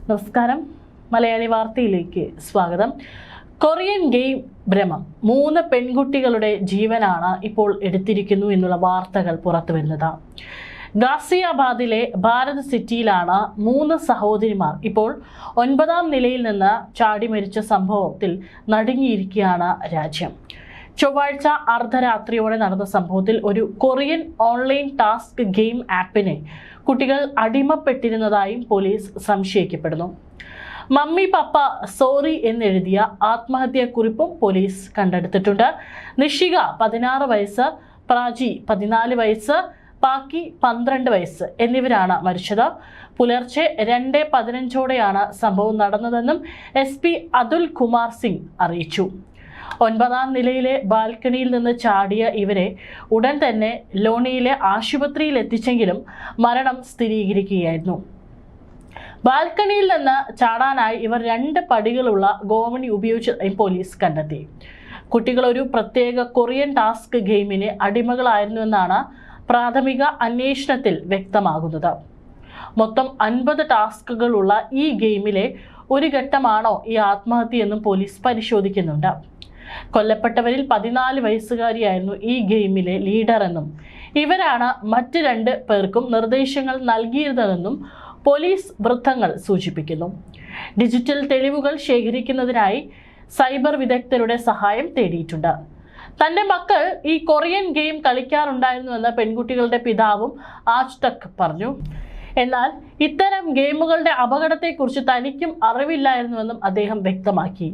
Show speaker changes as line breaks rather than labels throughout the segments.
നമസ്കാരം, മലയാളി വാർത്തയിലേക്ക് സ്വാഗതം. കൊറിയൻ ഗെയിം ഭ്രമം 3 പെൺകുട്ടികളുടെ ജീവനാണ് ഇപ്പോൾ എടുത്തിരിക്കുന്നു എന്നുള്ള വാർത്തകൾ പുറത്തു വരുന്നത്. ഗാസിയാബാദിലെ ഭാരത് സിറ്റിയിലാണ് 3 സഹോദരിമാർ ഇപ്പോൾ 9ാം നിലയിൽ നിന്ന് ചാടി മരിച്ച സംഭവത്തിൽ നടുങ്ങിയിരിക്കുകയാണ് രാജ്യം. ചൊവ്വാഴ്ച അർദ്ധരാത്രിയോടെ നടന്ന സംഭവത്തിൽ ഒരു കൊറിയൻ ഓൺലൈൻ ടാസ്ക് ഗെയിം ആപ്പിനെ കുട്ടികൾ അടിമപ്പെട്ടിരുന്നതായും പോലീസ് സംശയിക്കപ്പെടുന്നു. മമ്മി പപ്പ സോറി എന്നെഴുതിയ ആത്മഹത്യാക്കുറിപ്പും പോലീസ് കണ്ടെടുത്തിട്ടുണ്ട്. നിഷിക 16 വയസ്സ്, പ്രാചി 14 വയസ്സ്, പാക്കി 12 വയസ്സ് എന്നിവരാണ് മരിച്ചത്. പുലർച്ചെ 2:15 സംഭവം നടന്നതെന്നും SP അതുൽ കുമാർ സിംഗ് അറിയിച്ചു. 9ാം നിലയിലെ ബാൽക്കണിയിൽ നിന്ന് ചാടിയ ഇവരെ ഉടൻ തന്നെ ലോണിയിലെ ആശുപത്രിയിൽ എത്തിച്ചെങ്കിലും മരണം സ്ഥിരീകരിക്കുകയായിരുന്നു. ബാൽക്കണിയിൽ നിന്ന് ചാടാനായി ഇവർ 2 പടികളുള്ള ഗോവണി ഉപയോഗിച്ച് പോലീസ് കണ്ടെത്തി. കുട്ടികൾ ഒരു പ്രത്യേക കൊറിയൻ ടാസ്ക് ഗെയിമിന് അടിമകളായിരുന്നുവെന്നാണ് പ്രാഥമിക അന്വേഷണത്തിൽ വ്യക്തമാകുന്നത്. മൊത്തം 50 ടാസ്കുകളുള്ള ഈ ഗെയിമിലെ ഒരു ഘട്ടമാണോ ഈ ആത്മഹത്യയെന്നും പോലീസ് പരിശോധിക്കുന്നുണ്ട്. കൊല്ലപ്പെട്ടവരിൽ 14 വയസ്സുകാരിയായിരുന്നു ഈ ഗെയിമിലെ ലീഡർ എന്നും ഇവരാണ് മറ്റ് 2 പേർക്കും നിർദ്ദേശങ്ങൾ നൽകിയിരുന്നതെന്നും പോലീസ് വൃത്തങ്ങൾ സൂചിപ്പിക്കുന്നു. ഡിജിറ്റൽ തെളിവുകൾ ശേഖരിക്കുന്നതിനായി സൈബർ വിദഗ്ധരുടെ സഹായം തേടിയിട്ടുണ്ട്. തന്റെ മക്കൾ ഈ കൊറിയൻ ഗെയിം കളിക്കാറുണ്ടായിരുന്നുവെന്ന് പെൺകുട്ടികളുടെ പിതാവും ആജ് തക് പറഞ്ഞു. എന്നാൽ ഇത്തരം ഗെയിമുകളുടെ അപകടത്തെക്കുറിച്ച് തനിക്കും അറിവില്ലായിരുന്നുവെന്നും അദ്ദേഹം വ്യക്തമാക്കി.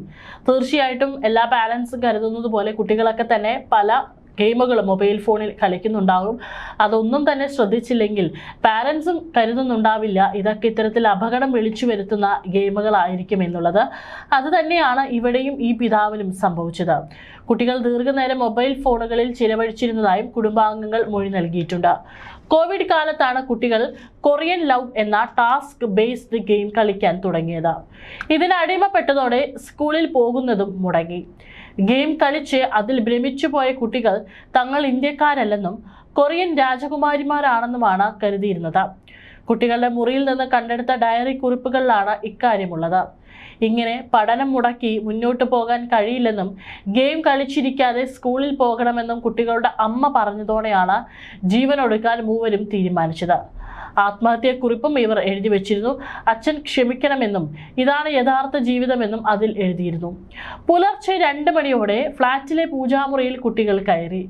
തീർച്ചയായിട്ടും എല്ലാ പാരൻസും കരുതുന്നത് പോലെ കുട്ടികളൊക്കെ തന്നെ പല ഗെയിമുകളും മൊബൈൽ ഫോണിൽ കളിക്കുന്നുണ്ടാകും. അതൊന്നും തന്നെ ശ്രദ്ധിച്ചില്ലെങ്കിൽ പാരൻസും കരുതുന്നുണ്ടാവില്ല ഇതൊക്കെ ഇത്തരത്തിൽ അപകടം വിളിച്ചു വരുത്തുന്ന ഗെയിമുകളായിരിക്കും എന്നുള്ളത്. അത് തന്നെയാണ് ഇവിടെയും ഈ പിതാവിനും സംഭവിച്ചത്. കുട്ടികൾ ദീർഘനേരം മൊബൈൽ ഫോണുകളിൽ ചിലവഴിച്ചിരുന്നതായും കുടുംബാംഗങ്ങൾ മൊഴി നൽകിയിട്ടുണ്ട്. കോവിഡ് കാലത്താണ് കുട്ടികൾ കൊറിയൻ ലവ് എന്ന ടാസ്ക് ബേസ്ഡ് ഗെയിം കളിക്കാൻ തുടങ്ങിയത്. ഇതിന് അടിമപ്പെട്ടതോടെ സ്കൂളിൽ പോകുന്നതും മുടങ്ങി. ഗെയിം കളിച്ച് അതിൽ ഭ്രമിച്ചു പോയ കുട്ടികൾ തങ്ങൾ ഇന്ത്യക്കാരല്ലെന്നും കൊറിയൻ രാജകുമാരിമാരാണെന്നുമാണ് കരുതിയിരുന്നത്. കുട്ടികളുടെ മുറിയിൽ നിന്ന് കണ്ടെടുത്ത ഡയറി കുറിപ്പുകളിലാണ് ഇക്കാര്യമുള്ളത്. ഇങ്ങനെ പഠനം മുടക്കി മുന്നോട്ട് പോകാൻ കഴിയില്ലെന്നും ഗെയിം കളിച്ചിരിക്കാതെ സ്കൂളിൽ പോകണമെന്നും കുട്ടികളുടെ അമ്മ പറഞ്ഞതോടെയാണ് ജീവനൊടുക്കാൻ മൂവരും തീരുമാനിച്ചത്. ആത്മഹത്യാക്കുറിപ്പും ഇവർ എഴുതി വെച്ചിരുന്നു. അച്ഛൻ ക്ഷമിക്കണമെന്നും ഇതാണ് യഥാർത്ഥ ജീവിതമെന്നും അതിൽ എഴുതിയിരുന്നു. പുലർച്ചെ 2 മണിയോടെ ഫ്ളാറ്റിലെ പൂജാമുറിയിൽ കുട്ടികൾ കയറി.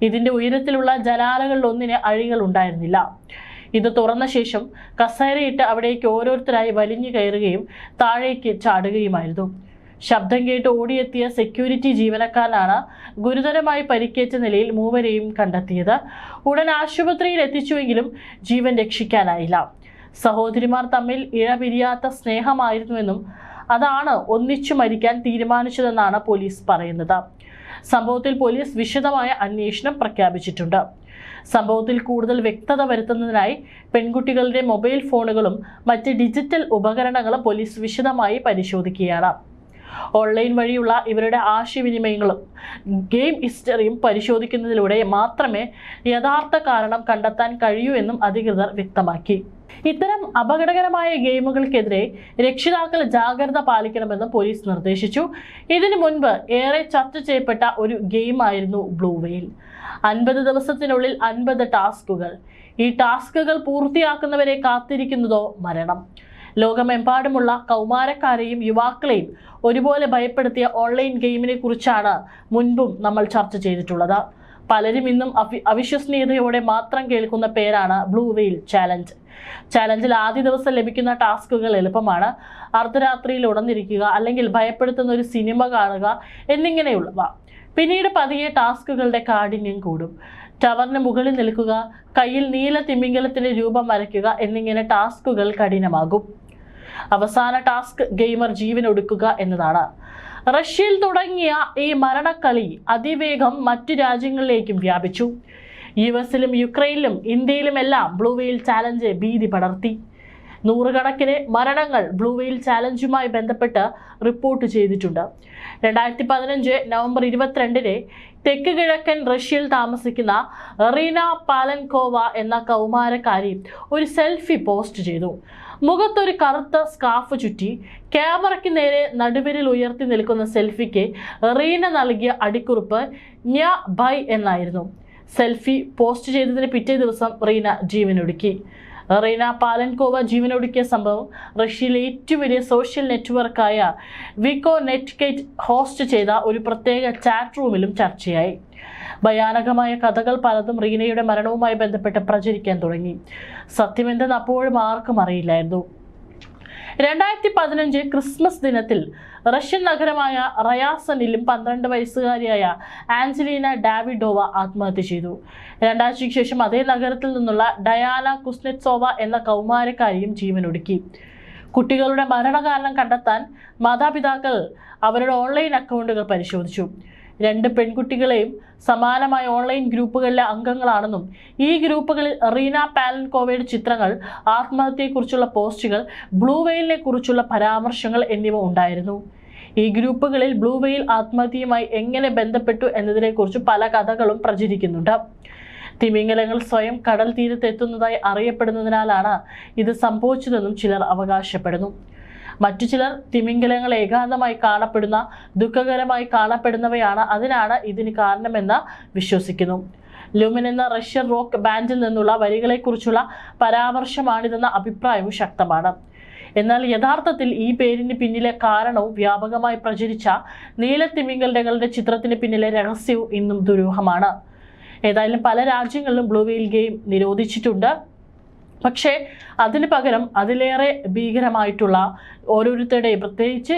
ഇതിന്റെ ഉയരത്തിലുള്ള ജനാലകളിലൊന്നിന് അഴികൾ ഉണ്ടായിരുന്നില്ല. ഇത് തുറന്ന ശേഷം കസേരയിട്ട് അവിടേക്ക് ഓരോരുത്തരായി വലിഞ്ഞു കയറുകയും താഴേക്ക് ചാടുകയുമായിരുന്നു. ശബ്ദം കേട്ട് ഓടിയെത്തിയ സെക്യൂരിറ്റി ജീവനക്കാരനാണ് ഗുരുതരമായി പരിക്കേറ്റ നിലയിൽ മൂവരെയും കണ്ടെത്തിയത്. ഉടൻ ആശുപത്രിയിൽ എത്തിച്ചുവെങ്കിലും ജീവൻ രക്ഷിക്കാനായില്ല. സഹോദരിമാർ തമ്മിൽ ഇഴപിരിയാത്ത സ്നേഹമായിരുന്നുവെന്നും അതാണ് ഒന്നിച്ചു മരിക്കാൻ തീരുമാനിച്ചതെന്നാണ് പോലീസ് പറയുന്നത്. സംഭവത്തിൽ പോലീസ് വിശദമായ അന്വേഷണം പ്രഖ്യാപിച്ചിട്ടുണ്ട്. സംഭവത്തിൽ കൂടുതൽ വ്യക്തത വരുത്തുന്നതിനായി പെൺകുട്ടികളുടെ മൊബൈൽ ഫോണുകളും മറ്റ് ഡിജിറ്റൽ ഉപകരണങ്ങളും പോലീസ് വിശദമായി പരിശോധിക്കുകയാണ്. ഓൺലൈൻ വഴിയുള്ള ഇവരുടെ ആശയവിനിമയങ്ങളും ഗെയിം ഹിസ്റ്ററിയും പരിശോധിക്കുന്നതിലൂടെ മാത്രമേ യഥാർത്ഥ കാരണം കണ്ടെത്താൻ കഴിയൂ എന്നും അധികൃതർ വ്യക്തമാക്കി. ഇത്തരം അപകടകരമായ ഗെയിമുകൾക്കെതിരെ രക്ഷിതാക്കൾ ജാഗ്രത പാലിക്കണമെന്ന് പോലീസ് നിർദ്ദേശിച്ചു. ഇതിനു മുൻപ് ഏറെ ചർച്ച ചെയ്യപ്പെട്ട ഒരു ഗെയിമായിരുന്നു ബ്ലൂ വെയിൽ. 50 ദിവസത്തിനുള്ളിൽ 50 ടാസ്കുകൾ. ഈ ടാസ്കുകൾ പൂർത്തിയാക്കുന്നവരെ കാത്തിരിക്കുന്നതോ മരണം. ലോകമെമ്പാടുമുള്ള കൗമാരക്കാരെയും യുവാക്കളെയും ഒരുപോലെ ഭയപ്പെടുത്തിയ ഓൺലൈൻ ഗെയിമിനെ കുറിച്ചാണ് മുൻപും നമ്മൾ ചർച്ച ചെയ്തിട്ടുള്ളത്. പലരും ഇന്നും അവിശ്വസനീയതയോടെ മാത്രം കേൾക്കുന്ന പേരാണ് ബ്ലൂ വെയിൽ ചാലഞ്ച്. ചാലഞ്ചിൽ ആദ്യ ദിവസം ലഭിക്കുന്ന ടാസ്കുകൾ എളുപ്പമാണ്. അർദ്ധരാത്രിയിൽ ഉണർന്നിരിക്കുക, അല്ലെങ്കിൽ ഭയപ്പെടുത്തുന്ന ഒരു സിനിമ കാണുക എന്നിങ്ങനെയുള്ളവ. പിന്നീട് പതിയെ ടാസ്കുകളുടെ കാഠിന്യം കൂടും. ടവറിന് മുകളിൽ നിൽക്കുക, കയ്യിൽ നീല തിമിംഗലത്തിന്റെ രൂപം വരയ്ക്കുക എന്നിങ്ങനെ ടാസ്കുകൾ കഠിനമാകും. അവസാന ടാസ്ക് ഗെയിമർ ജീവൻ ഒടുക്കുക എന്നതാണ്. റഷ്യയിൽ തുടങ്ങിയ ഈ മരണക്കളി അതിവേഗം മറ്റു രാജ്യങ്ങളിലേക്കും വ്യാപിച്ചു. US-ലും യുക്രൈനിലും ഇന്ത്യയിലുമെല്ലാം ബ്ലൂ വെയിൽ ചാലഞ്ച് ഭീതി പടർത്തി. 100 കണക്കിന് മരണങ്ങൾ ബ്ലൂ വെയിൽ ചാലഞ്ചുമായി ബന്ധപ്പെട്ട് റിപ്പോർട്ട് ചെയ്തിട്ടുണ്ട്. 2015 നവംബർ 22 തെക്ക് കിഴക്കൻ റഷ്യയിൽ താമസിക്കുന്ന റീന പാലൻകോവ എന്ന കൗമാരക്കാരി ഒരു സെൽഫി പോസ്റ്റ് ചെയ്തു. മുഖത്തൊരു കറുത്ത സ്കാർഫ് ചുറ്റി ക്യാമറയ്ക്ക് നേരെ നടുവിരൽ ഉയർത്തി നിൽക്കുന്ന സെൽഫിക്ക് റീന നൽകിയ അടിക്കുറിപ്പ് ന്യ ബൈ എന്നായിരുന്നു. സെൽഫി പോസ്റ്റ് ചെയ്തതിന് പിറ്റേ ദിവസം റീന ജീവനൊടുക്കി. റീന പാലൻകോവ ജീവനൊടുക്കിയ സംഭവം റഷ്യയിലെ ഏറ്റവും വലിയ സോഷ്യൽ നെറ്റ്വർക്കായ വിക്കോ നെറ്റ്കേറ്റ് ഹോസ്റ്റ് ചെയ്ത ഒരു പ്രത്യേക ചാറ്റ് റൂമിലും ചർച്ചയായി. ഭയാനകമായ കഥകൾ പലതും റീനയുടെ മരണവുമായി ബന്ധപ്പെട്ട് പ്രചരിക്കാൻ തുടങ്ങി. സത്യമെന്തെന്ന് അപ്പോഴും ആർക്കും അറിയില്ലായിരുന്നു. 2015 ക്രിസ്മസ് ദിനത്തിൽ റഷ്യൻ നഗരമായ റയാസനിലും 12 വയസ്സുകാരിയായ ആഞ്ചലീന ഡാവിഡോവ ആത്മഹത്യ ചെയ്തു. 2 ആഴ്ചയ്ക്ക് ശേഷം അതേ നഗരത്തിൽ നിന്നുള്ള ഡയാന കുസ്നെറ്റ്സോവ എന്ന കൗമാരക്കാരിയും ജീവനൊടുക്കി. കുട്ടികളുടെ മരണകാരണം കണ്ടെത്താൻ മാതാപിതാക്കൾ അവരുടെ ഓൺലൈൻ അക്കൗണ്ടുകൾ പരിശോധിച്ചു. 2 പെൺകുട്ടികളെയും സമാനമായ ഓൺലൈൻ ഗ്രൂപ്പുകളിലെ അംഗങ്ങളാണെന്നും ഈ ഗ്രൂപ്പുകളിൽ റീന പാലൻകോവയുടെ ചിത്രങ്ങൾ, ആത്മഹത്യയെക്കുറിച്ചുള്ള പോസ്റ്റുകൾ, ബ്ലൂ വെയിലിനെ കുറിച്ചുള്ള പരാമർശങ്ങൾ എന്നിവ ഉണ്ടായിരുന്നു. ഈ ഗ്രൂപ്പുകളിൽ ബ്ലൂ വെയിൽ ആത്മഹത്യയുമായി എങ്ങനെ ബന്ധപ്പെട്ടു എന്നതിനെക്കുറിച്ച് പല കഥകളും പ്രചരിക്കുന്നുണ്ട്. തിമിംഗലങ്ങൾ സ്വയം കടൽ തീരത്തെത്തുന്നതായി അറിയപ്പെടുന്നതിനാലാണ് ഇത് സംഭവിച്ചതെന്നും ചിലർ അവകാശപ്പെടുന്നു. മറ്റു ചിലർ തിമിംഗലങ്ങൾ ഏകാന്തമായി കാണപ്പെടുന്ന, ദുഃഖകരമായി കാണപ്പെടുന്നവയാണ്, അതിനാണ് ഇതിന് കാരണമെന്ന് വിശ്വസിക്കുന്നു. ലൂമിൻ എന്ന റഷ്യൻ റോക്ക് ബാൻഡിൽ നിന്നുള്ള വരികളെക്കുറിച്ചുള്ള പരാമർശമാണിതെന്ന അഭിപ്രായവും ശക്തമാണ്. എന്നാൽ യഥാർത്ഥത്തിൽ ഈ പേരിന് പിന്നിലെ കാരണവും വ്യാപകമായി പ്രചരിച്ച നീലത്തിമിംഗലങ്ങളുടെ ചിത്രത്തിന് പിന്നിലെ രഹസ്യവും ഇന്നും ദുരൂഹമാണ്. ഏതായാലും പല രാജ്യങ്ങളിലും ബ്ലൂ വെയിൽ ഗെയിം നിരോധിച്ചിട്ടുണ്ട്. പക്ഷേ അതിന് പകരം അതിലേറെ ഭീകരമായിട്ടുള്ള ഓരോരുത്തരുടെയും, പ്രത്യേകിച്ച്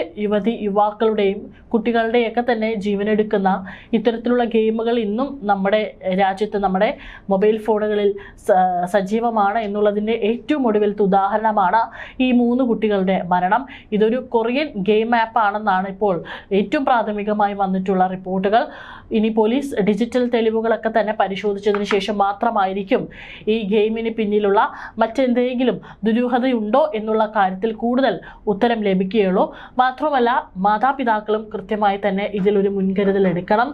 യുവാക്കളുടെയും കുട്ടികളുടെയൊക്കെ തന്നെ ജീവനെടുക്കുന്ന ഇത്തരത്തിലുള്ള ഗെയിമുകൾ ഇന്നും നമ്മുടെ രാജ്യത്ത്, നമ്മുടെ മൊബൈൽ ഫോണുകളിൽ സജീവമാണ് എന്നുള്ളതിൻ്റെ ഏറ്റവും ഒടുവിലത്തെ ഉദാഹരണമാണ് ഈ 3 കുട്ടികളുടെ മരണം. ഇതൊരു കൊറിയൻ ഗെയിം ആപ്പ് ആണെന്നാണ് ഇപ്പോൾ ഏറ്റവും പ്രാഥമികമായി വന്നിട്ടുള്ള റിപ്പോർട്ടുകൾ. ഇനി പോലീസ് ഡിജിറ്റൽ തെളിവുകളൊക്കെ തന്നെ പരിശോധിച്ചതിന് ശേഷം മാത്രമായിരിക്കും ഈ ഗെയിമിന് പിന്നിലുള്ള മറ്റെന്തെങ്കിലും ദുരൂഹതയുണ്ടോ എന്നുള്ള കാര്യത്തിൽ കൂടുതൽ ഉത്തരം ലഭിക്കുകയുള്ളൂ. മാത്രമല്ല, മാതാപിതാക്കളും കൃത്യമായി തന്നെ ഇതിലൊരു മുൻകരുതൽ എടുക്കണം.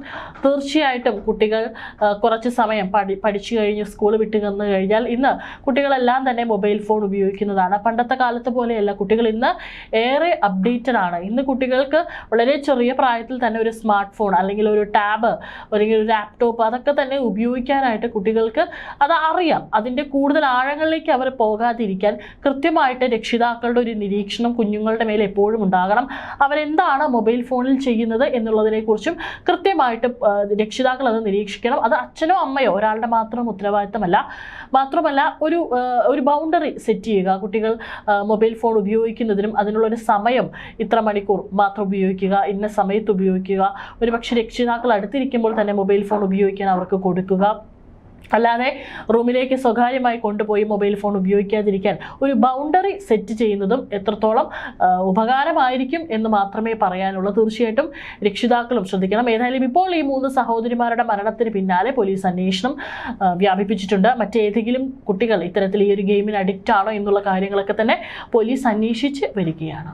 തീർച്ചയായിട്ടും കുട്ടികൾ കുറച്ച് സമയം പഠിച്ചു കഴിഞ്ഞ് സ്കൂൾ വിട്ട് വന്നു കഴിഞ്ഞാൽ ഇന്ന് കുട്ടികളെല്ലാം തന്നെ മൊബൈൽ ഫോൺ ഉപയോഗിക്കുന്നതാണ്. പണ്ടത്തെ കാലത്ത് പോലെയല്ല, കുട്ടികൾ ഇന്ന് ഏറെ അപ്ഡേറ്റഡ് ആണ്. ഇന്ന് കുട്ടികൾക്ക് വളരെ ചെറിയ പ്രായത്തിൽ തന്നെ ഒരു സ്മാർട്ട് ഫോൺ അല്ലെങ്കിൽ ഒരു ടാബ് അല്ലെങ്കിൽ ഒരു ലാപ്ടോപ്പ് അതൊക്കെ തന്നെ ഉപയോഗിക്കാനായിട്ട് കുട്ടികൾക്ക് അത് അറിയാം. അതിൻ്റെ കൂടുതൽ ആഴങ്ങളിലേക്ക് അവർ പോകാതിരിക്കാൻ കൃത്യമായിട്ട് രക്ഷിതാക്കളുടെ ഒരു നിരീക്ഷണം കുഞ്ഞുങ്ങളുടെ മേലെ എപ്പോഴും ഉണ്ടാകണം. അവരെന്താണ് മൊബൈൽ ഫോണിൽ ചെയ്യുന്നത് എന്നുള്ളതിനെക്കുറിച്ചും കൃത്യമായിട്ട് രക്ഷിതാക്കൾ അത് നിരീക്ഷിക്കണം. അത് അച്ഛനോ അമ്മയോ ഒരാളുടെ മാത്രം ഉത്തരവാദിത്തമല്ല. മാത്രമല്ല, ഒരു ബൗണ്ടറി സെറ്റ് ചെയ്യുക. കുട്ടികൾ മൊബൈൽ ഫോൺ ഉപയോഗിക്കുന്നതിനും അതിനുള്ളൊരു സമയം, ഇത്ര മണിക്കൂർ മാത്രം ഉപയോഗിക്കുക, ഇന്ന സമയത്ത് ഉപയോഗിക്കുക. ഒരുപക്ഷെ രക്ഷിതാക്കൾ അടുത്തിരിക്കുമ്പോൾ തന്നെ മൊബൈൽ ഫോൺ ഉപയോഗിക്കാൻ അവർക്ക് കൊടുക്കുക. അല്ലാതെ റൂമിലേക്ക് സ്വകാര്യമായി കൊണ്ടുപോയി മൊബൈൽ ഫോൺ ഉപയോഗിക്കാതിരിക്കാൻ ഒരു ബൗണ്ടറി സെറ്റ് ചെയ്യുന്നതും എത്രത്തോളം ഉപകാരമായിരിക്കും എന്ന് മാത്രമേ പറയാനുള്ളൂ. തീർച്ചയായിട്ടും രക്ഷിതാക്കളും ശ്രദ്ധിക്കണം. ഏതായാലും ഇപ്പോൾ ഈ 3 സഹോദരിമാരുടെ മരണത്തിന് പിന്നാലെ പോലീസ് അന്വേഷണം വ്യാപിപ്പിച്ചിട്ടുണ്ട്. മറ്റേതെങ്കിലും കുട്ടികൾ ഇത്തരത്തിൽ ഈ ഒരു ഗെയിമിന് അഡിക്റ്റ് ആണോ എന്നുള്ള കാര്യങ്ങളൊക്കെ തന്നെ പോലീസ് അന്വേഷിച്ച് വരികയാണ്.